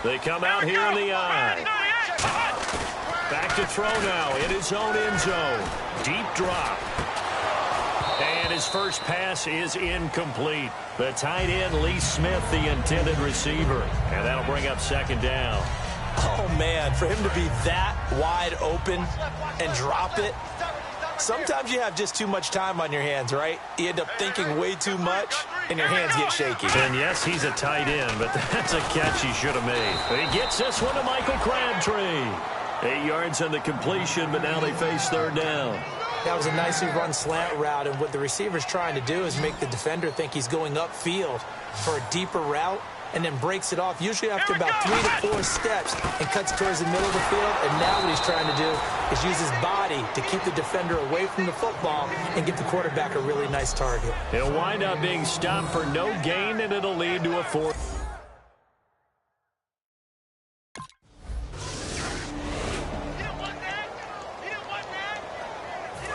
They come out here in the eye. Back to throw now in his own end zone. Deep drop. And his first pass is incomplete. The tight end, Lee Smith, the intended receiver. And that'll bring up second down. Oh, man, for him to be that wide open and drop it. Sometimes you have just too much time on your hands, right? You end up thinking way too much, and your hands get shaky. And, yes, he's a tight end, but that's a catch he should have made. He gets this one to Michael Crabtree. 8 yards on the completion, but now they face third down. That was a nicely run slant route, and what the receiver's trying to do is make the defender think he's going upfield for a deeper route, and then breaks it off, usually after about 3 to 4 steps, and cuts towards the middle of the field. And now what he's trying to do is use his body to keep the defender away from the football and give the quarterback a really nice target. He'll wind up being stopped for no gain, and it'll lead to a fourth.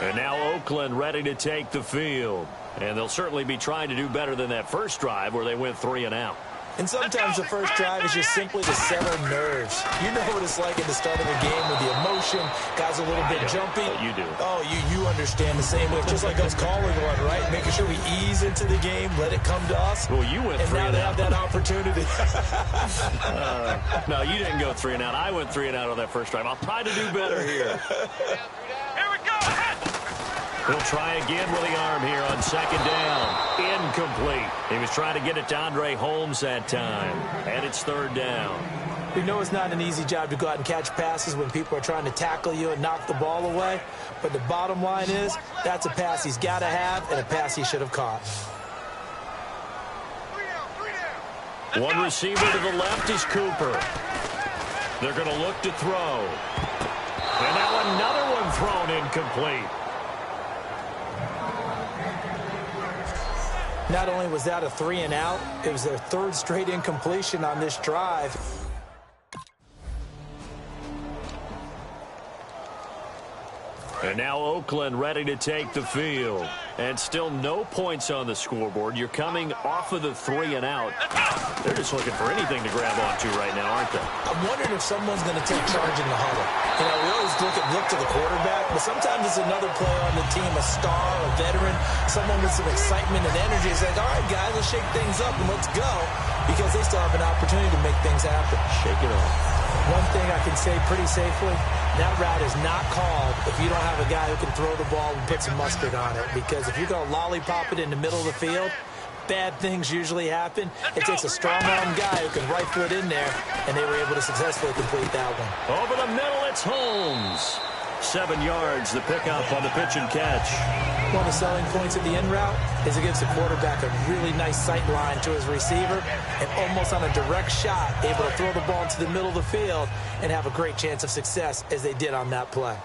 And now Oakland ready to take the field. And they'll certainly be trying to do better than that first drive where they went 3 and out. And sometimes the first drive is just simply to settle nerves. You know what it's like at the start of a game with the emotion. Guys a little bit jumpy. You do. Oh, you understand the same way. Just like us calling one, right? Making sure we ease into the game, let it come to us. Well, you went 3 and out. And now they have that opportunity. No, you didn't go 3 and out. I went 3 and out on that first drive. I'll try to do better here. Here we go. He'll try again with the arm here on second down. Incomplete. He was trying to get it to Andre Holmes that time. And it's third down. We know it's not an easy job to go out and catch passes when people are trying to tackle you and knock the ball away. But the bottom line is, that's a pass he's got to have and a pass he should have caught. One receiver to the left is Cooper. They're going to look to throw. And now another one thrown incomplete. Not only was that a 3 and out, it was their third straight incompletion on this drive. And now Oakland ready to take the field. And still no points on the scoreboard. You're coming off of the 3 and out. They're just looking for anything to grab onto right now, aren't they? I'm wondering if someone's going to take charge in the huddle. You know, we always look to the quarterback, but sometimes it's another player on the team, a star, a veteran, someone with some excitement and energy. It's like, all right, guys, let's shake things up and let's go, because they still have an opportunity to make things happen. Shake it off. One thing I can say pretty safely, that route is not called if you don't have a guy who can throw the ball and put some mustard on it. Because if you're going to lollipop it in the middle of the field, bad things usually happen. It takes a strong-arm guy who can rifle it in there, and they were able to successfully complete that one. Over the middle, it's Holmes. 7 yards, the pickup on the pitch and catch. One of the selling points of the in route is it gives the quarterback a really nice sight line to his receiver, and almost on a direct shot, able to throw the ball into the middle of the field and have a great chance of success as they did on that play.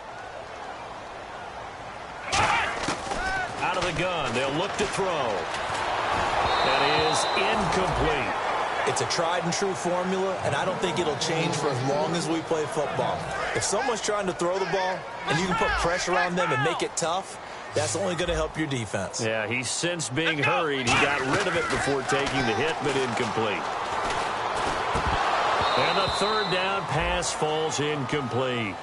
Out of the gun, they'll look to throw. That is incomplete. It's a tried-and-true formula, and I don't think it'll change for as long as we play football. If someone's trying to throw the ball and you can put pressure on them and make it tough, that's only going to help your defense. Yeah, he's since being hurried. He got rid of it before taking the hit, but incomplete. And the third down pass falls incomplete.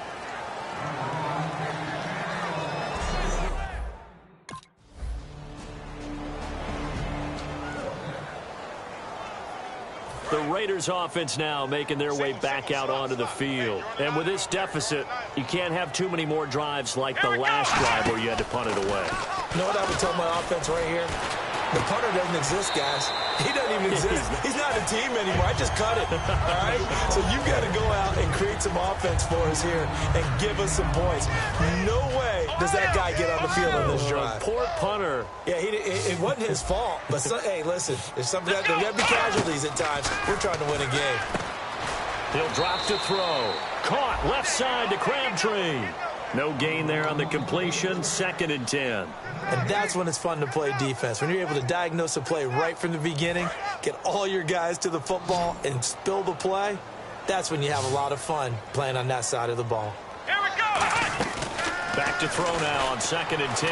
The Raiders offense now making their way back out onto the field. And with this deficit, you can't have too many more drives like the last drive where you had to punt it away. You know what I would tell my offense right here? The punter doesn't exist, guys. He doesn't even exist. He's not a team anymore. I just cut it, all right? So you've got to go out and create some offense for us here and give us some points. No way does that guy get on the field on this drive. Poor punter. Yeah, it wasn't his fault. But, hey, listen, there's got to be casualties at times. We're trying to win a game. He'll drop to throw. Caught left side to Crabtree. No gain there on the completion. 2nd and 10. And that's when it's fun to play defense. When you're able to diagnose a play right from the beginning, get all your guys to the football and spill the play, that's when you have a lot of fun playing on that side of the ball. Here we go. Back to throw now on 2nd and 10.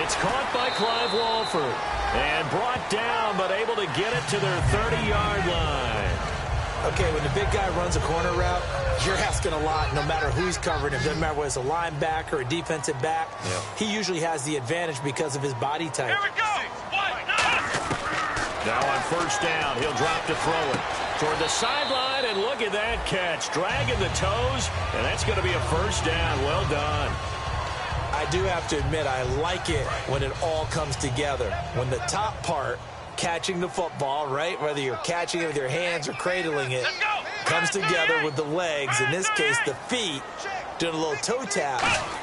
It's caught by Clive Walford. And brought down, but able to get it to their 30-yard line. Okay, when the big guy runs a corner route, you're asking a lot no matter who's covering him. Doesn't matter whether it's a linebacker or a defensive back. Yeah. He usually has the advantage because of his body type. Here we go. Now on first down, he'll drop to throw it toward the sideline, and look at that catch. Dragging the toes, and that's going to be a first down. Well done. I do have to admit, I like it when it all comes together. When the top part, catching the football, right, whether you're catching it with your hands or cradling it, comes together with the legs, in this case the feet, doing a little toe tap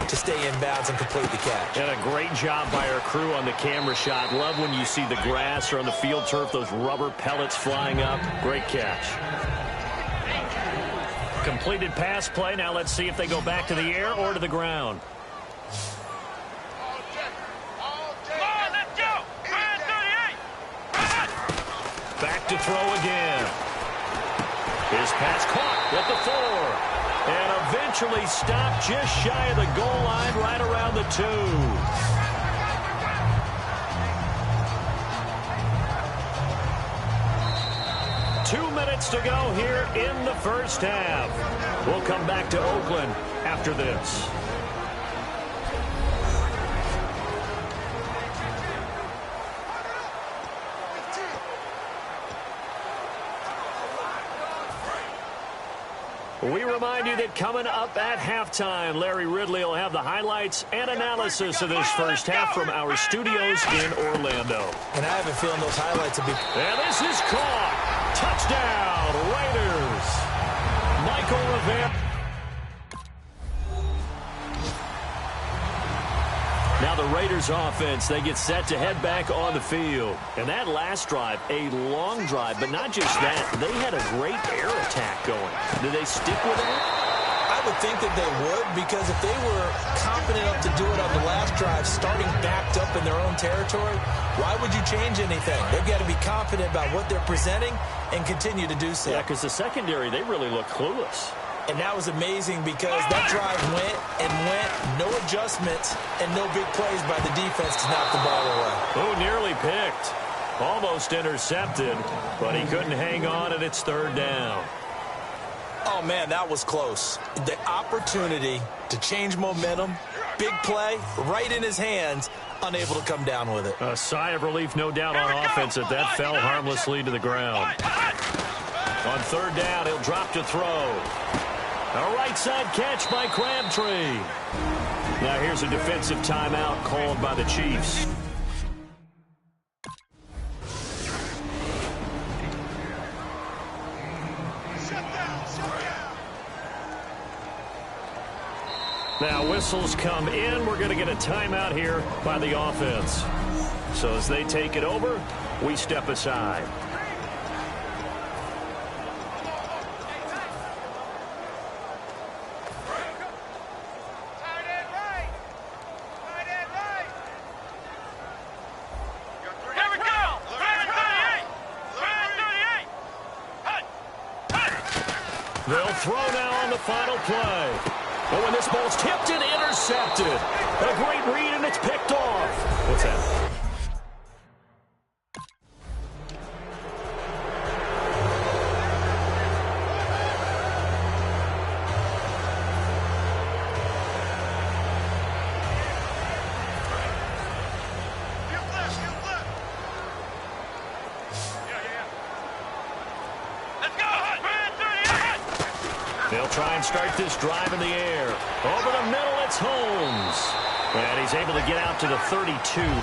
to stay in bounds and complete the catch. And a great job by our crew on the camera shot. Love when you see the grass or on the field turf, those rubber pellets flying up. Great catch. Completed pass play. Now let's see if they go back to the air or to the ground. Back to throw again. His pass caught at the 4. And eventually stopped just shy of the goal line, right around the 2. 2 minutes to go here in the first half. We'll come back to Oakland after this. We remind you that coming up at halftime, Larry Ridley will have the highlights and analysis of this first half from our studios in Orlando. And I have a feeling those highlights will be... And this is caught. Touchdown, Raiders. Michael Rivera. Now the Raiders offense, they get set to head back on the field. And that last drive, a long drive, but not just that, they had a great air attack going. Do they stick with that? I would think that they would, because if they were confident enough to do it on the last drive, starting backed up in their own territory, why would you change anything? They've got to be confident about what they're presenting and continue to do so. Yeah, because the secondary, they really look clueless. And that was amazing because that drive went and went, no adjustments and no big plays by the defense to knock the ball away. Oh, nearly picked. Almost intercepted, but he couldn't hang on, and it's third down. Oh, man, that was close. The opportunity to change momentum, big play, right in his hands, unable to come down with it. A sigh of relief, no doubt, on offense that that fell harmlessly to the ground. On third down, he'll drop to throw. A right side catch by Crabtree. Now here's a defensive timeout called by the Chiefs. Now whistles come in. We're going to get a timeout here by the offense. So as they take it over, we step aside. They'll throw now on the final play. Oh, and this ball's tipped and intercepted. A great read, and it's picked off. What's that? They'll try and start this drive in the air. Over the middle, it's Holmes. And he's able to get out to the 32,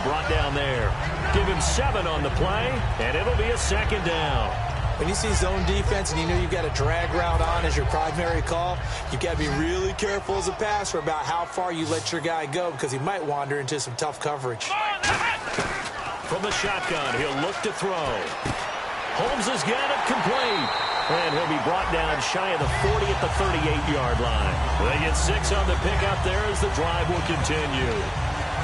brought down there. Give him 7 on the play, and it'll be a second down. When you see zone defense and you know you've got a drag route on as your primary call, you've got to be really careful as a passer about how far you let your guy go, because he might wander into some tough coverage. From the shotgun, he'll look to throw. Holmes has got it complete. And he'll be brought down shy of the 40 at the 38-yard line. They get 6 on the pick out there as the drive will continue.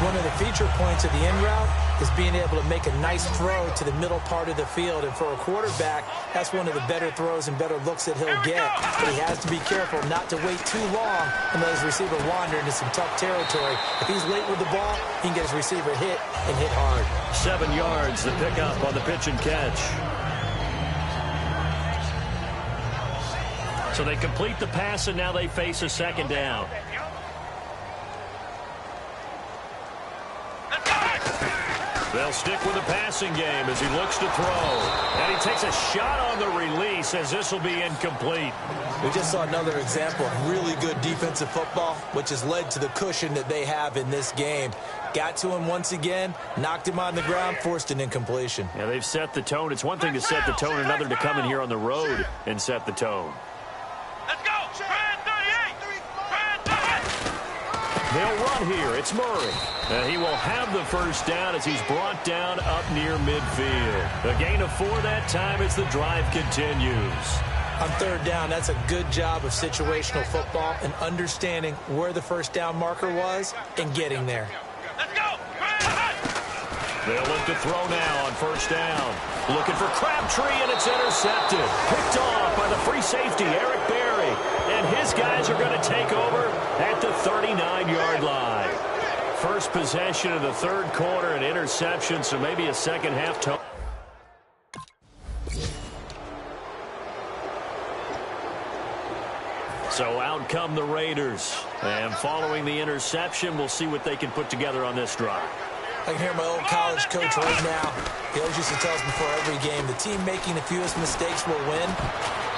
One of the feature points of the in route is being able to make a nice throw to the middle part of the field. And for a quarterback, that's one of the better throws and better looks that he'll get. But he has to be careful not to wait too long and let his receiver wander into some tough territory. If he's late with the ball, he can get his receiver hit and hit hard. 7 yards, the pickup on the pitch and catch. So they complete the pass, and now they face a second down. They'll stick with the passing game as he looks to throw. And he takes a shot on the release as this will be incomplete. We just saw another example of really good defensive football, which has led to the cushion that they have in this game. Got to him once again, knocked him on the ground, forced an incompletion. Yeah, they've set the tone. It's one thing to set the tone, another to come in here on the road and set the tone. Let's go. Brand 38. Brand 38. They'll run here. It's Murray. He will have the first down as he's brought down up near midfield. A gain of 4 that time as the drive continues. On third down, that's a good job of situational football and understanding where the first down marker was and getting there. Let's go. They'll look to throw now on first down. Looking for Crabtree, and it's intercepted. Picked off by the free safety, Eric Berry. And his guys are going to take over at the 39-yard line. First possession of the third quarter, an interception, so maybe a second-half tone. So out come the Raiders. And following the interception, we'll see what they can put together on this drive. I can hear my old college coach right now. He always used to tell us before every game, the team making the fewest mistakes will win.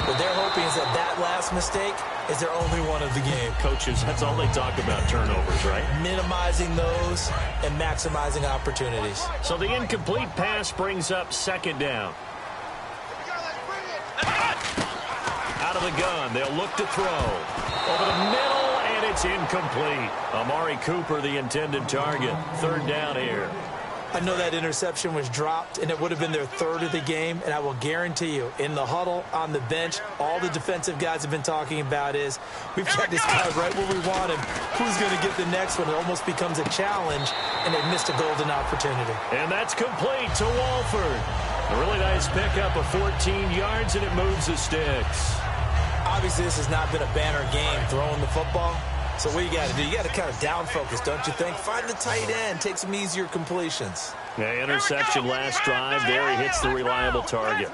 What they're hoping is that that last mistake is their only one of the game. Coaches, that's all they talk about, turnovers, right? Minimizing those and maximizing opportunities. So the incomplete pass brings up second down. Out of the gun, they'll look to throw. Over the middle, and it's incomplete. Amari Cooper, the intended target. Third down here. I know that interception was dropped, and it would have been their third of the game, and I will guarantee you, in the huddle, on the bench, all the defensive guys have been talking about is, we've got this guy right where we want him. Who's going to get the next one? It almost becomes a challenge, and they've missed a golden opportunity. And that's complete to Walford. A really nice pickup of 14 yards, and it moves the sticks. Obviously, this has not been a banner game throwing the football. So what you got to do, you got to kind of down focus, don't you think? Find the tight end, take some easier completions. Yeah, interception last drive. There he hits the reliable target.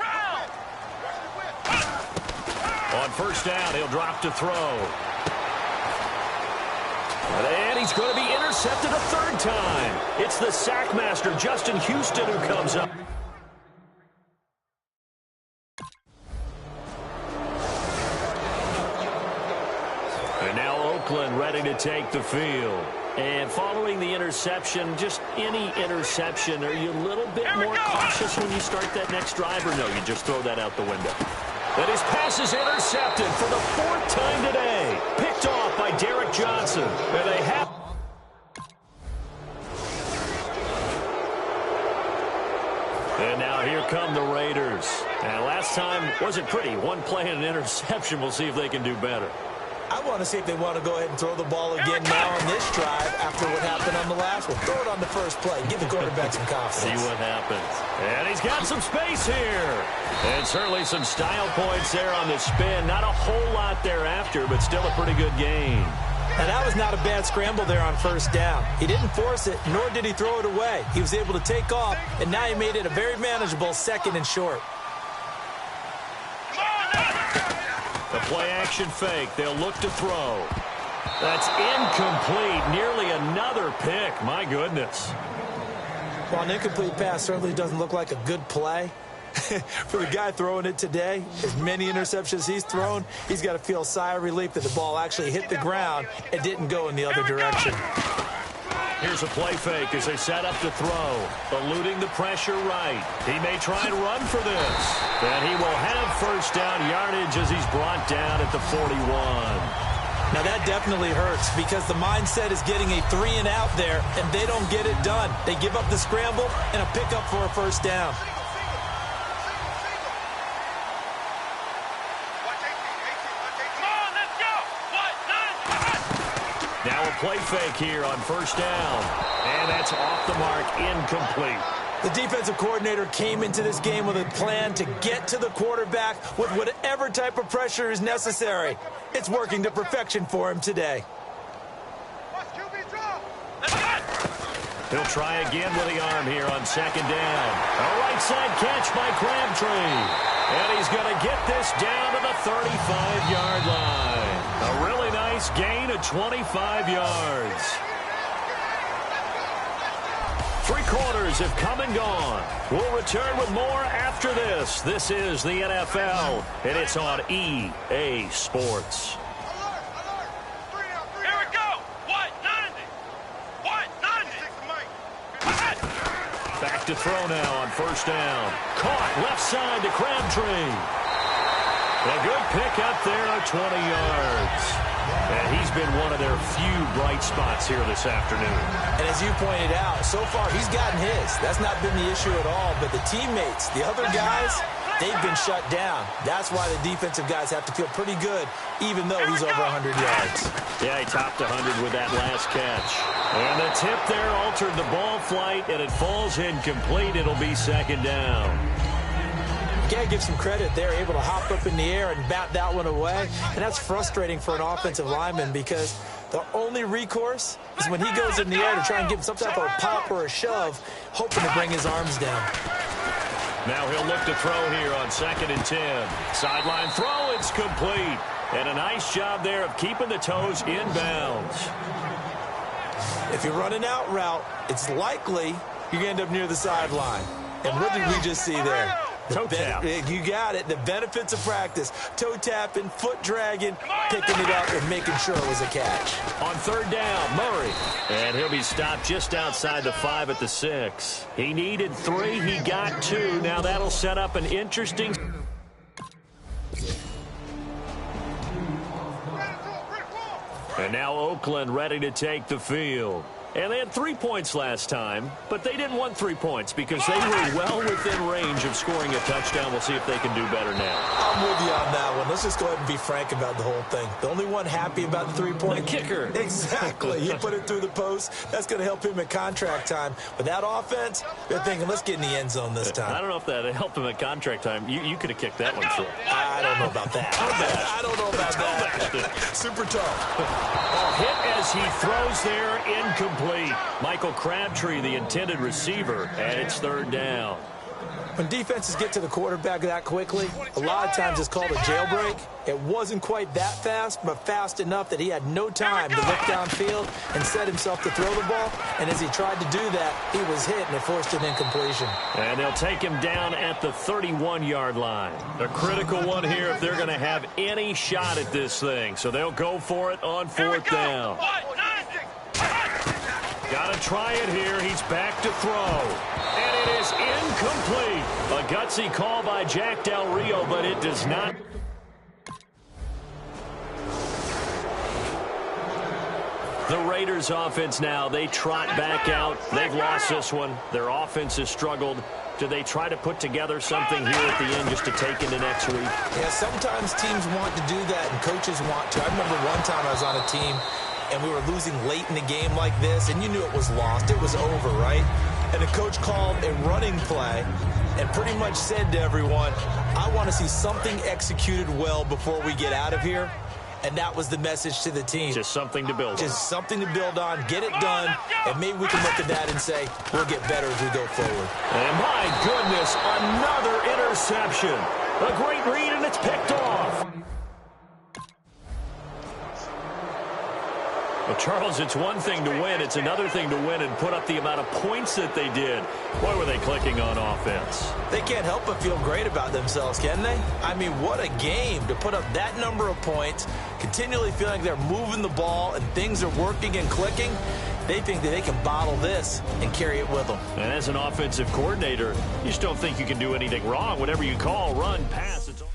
On first down, he'll drop to throw. And he's going to be intercepted a third time. It's the sackmaster, Justin Houston, who comes up. And now Oakland ready to take the field. And following the interception, just any interception, are you a little bit more cautious when you start that next drive, or no, you just throw that out the window? And his pass is intercepted for the 4th time today. Picked off by Derek Johnson. And they have... And now here come the Raiders. And last time wasn't pretty. One play and an interception. We'll see if they can do better. I want to see if they want to go ahead and throw the ball again now on this drive after what happened on the last one. Throw it on the first play. Give the quarterback some confidence. See what happens. And he's got some space here. And certainly some style points there on the spin. Not a whole lot thereafter, but still a pretty good gain. And that was not a bad scramble there on first down. He didn't force it, nor did he throw it away. He was able to take off, and now he made it a very manageable 2nd and short. The play-action fake. They'll look to throw. That's incomplete. Nearly another pick. My goodness. Well, an incomplete pass certainly doesn't look like a good play. For the guy throwing it today, as many interceptions he's thrown, he's got to feel a sigh of relief that the ball actually hit the ground and didn't go in the other direction. Here's a play fake as they set up to throw. Eluding the pressure right. He may try and run for this. And he will have first down yardage as he's brought down at the 41. Now that definitely hurts because the mindset is getting a 3-and-out there, and they don't get it done. They give up the scramble and a pickup for a first down. Now a play fake here on first down. And that's off the mark, incomplete. The defensive coordinator came into this game with a plan to get to the quarterback with whatever type of pressure is necessary. It's working to perfection for him today. He'll try again with the arm here on second down. A right side catch by Crabtree. And he's going to get this down to the 35-yard line. A really nice gain of 25 yards. 3 quarters have come and gone. We'll return with more after this. This is the NFL, and it's on EA Sports. Here we go. What? 90. What? 90. Back to throw now on first down. Caught left side to Crabtree. A good pick up there at 20 yards. And he's been one of their few bright spots here this afternoon. And as you pointed out, so far he's gotten his. That's not been the issue at all. But the teammates, the other guys, they've been shut down. That's why the defensive guys have to feel pretty good, even though he's over 100 yards. Yeah, he topped 100 with that last catch. And the tip there altered the ball flight, and it falls incomplete. It'll be second down. Got to give some credit. They're able to hop up in the air and bat that one away. And that's frustrating for an offensive lineman because the only recourse is when he goes in the air to try and give some type of a pop or a shove, hoping to bring his arms down. Now he'll look to throw here on 2nd and 10. Sideline throw, it's complete. And a nice job there of keeping the toes in bounds. If you're running out route, it's likely you're going to end up near the sideline. And what did we just see there? Toe tap. You got it. The benefits of practice. Toe tapping, foot dragging, picking it up, and making sure it was a catch. On 3rd down, Murray. And he'll be stopped just outside the 5 at the 6. He needed 3. He got 2. Now that'll set up an interesting... And now Oakland ready to take the field. And they had 3 points last time, but they didn't want 3 points because they were well within range of scoring a touchdown. We'll see if they can do better now. I'm with you on that one. Let's just go ahead and be frank about the whole thing. The only one happy about the 3-point... The kicker. Exactly. He put it through the post. That's going to help him at contract time. But that offense, they're thinking, let's get in the end zone this time. I don't know if that helped him at contract time. You could have kicked that one through. I don't know about that. I don't know about that. Super tough. Hit as he throws there, incomplete. Michael Crabtree, the intended receiver, and it's 3rd down. When defenses get to the quarterback that quickly, a lot of times it's called a jailbreak. It wasn't quite that fast, but fast enough that he had no time to look downfield and set himself to throw the ball. And as he tried to do that, he was hit, and it forced an incompletion. And they'll take him down at the 31-yard line. A critical one here if they're going to have any shot at this thing. So they'll go for it on 4th down. Got to try it here. He's back to throw. And it is incomplete. A gutsy call by Jack Del Rio, but it does not. The Raiders offense now, they trot back out. They've lost this one. Their offense has struggled. Do they try to put together something here at the end just to take into next week? Yeah, sometimes teams want to do that and coaches want to. I remember one time I was on a team and we were losing late in the game like this, and you knew it was lost. It was over, right? And the coach called a running play and pretty much said to everyone, I want to see something executed well before we get out of here. And that was the message to the team. Just something to build on. Just something to build on, get it done, and maybe we can look at that and say, we'll get better as we go forward. And my goodness, another interception. A great read, and it's picked off. Well, Charles, it's one thing to win. It's another thing to win and put up the amount of points that they did. Boy, were they clicking on offense. They can't help but feel great about themselves, can they? I mean, what a game to put up that number of points, continually feeling like they're moving the ball and things are working and clicking. They think that they can bottle this and carry it with them. And as an offensive coordinator, you just don't think you can do anything wrong. Whatever you call, run, pass, it's all